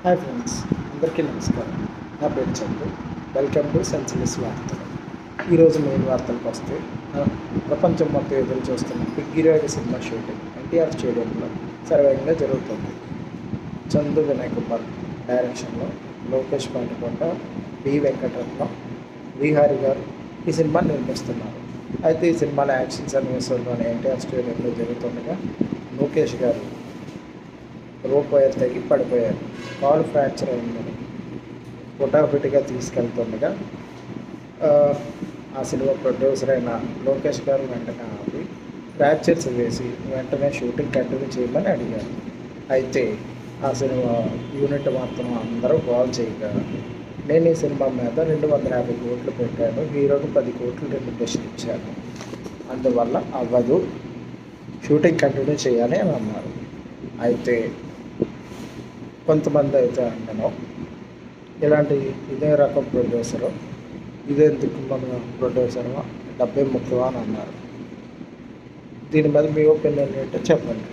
Hi friends, అందరికీ నమస్కారం. నా పేరు చందు. వెల్కమ్ టు సెన్సిలెస్ వార్తలు. ఈరోజు మెయిన్ వార్తలకు వస్తే ప్రపంచం మొత్తం ఎదురు చూస్తున్న బిగ్గిరాయుడు సినిమా షూటింగ్ ఎన్టీఆర్ స్టేడియంలో సర్వేగంగా జరుగుతుంది. చందు వినయ్ కుమార్ డైరెక్షన్లో లోకేష్ పాటికొండ, వి వెంకటరత్నం, విహారి గారు ఈ సినిమా నిర్మిస్తున్నారు. అయితే ఈ సినిమాలో యాక్షన్ సన్నివేశంలోని ఎన్టీఆర్ స్టేడియంలో జరుగుతుండగా లోకేష్ గారు రోప్ వైర్ తగ్గి పడిపోయారు. కాలు ఫ్రాక్చర్ అయిందని హుటాహుటిగా తీసుకెళ్తుండగా ఆ సినిమా ప్రొడ్యూసర్ అయిన లోకేష్ గారు వెంటనే ఆపి ఫ్రాక్చర్స్ వేసి వెంటనే షూటింగ్ కంటిన్యూ చేయమని అడిగారు. అయితే ఆ సినిమా యూనిట్ మాత్రం అందరూ కాల్ చేయగా, నేను ఈ సినిమా మీద 250 కోట్లు పెట్టాను, హీరోకి 10 కోట్లు రెమ్యునరేషన్ ఇచ్చాను, అందువల్ల అవ్వదు, షూటింగ్ కంటిన్యూ చేయాలి అని అన్నారు. అయితే కొంతమంది అయితే అంటాను, ఇలాంటి ఇదే రకం ప్రొడ్యూసరు, ఇదే దిక్కుమల ప్రొడ్యూసరు, డబ్బే ముఖ్యమా అని అన్నారు. దీని మీద మీ ఒపీనియన్ ఏంటో చెప్పండి.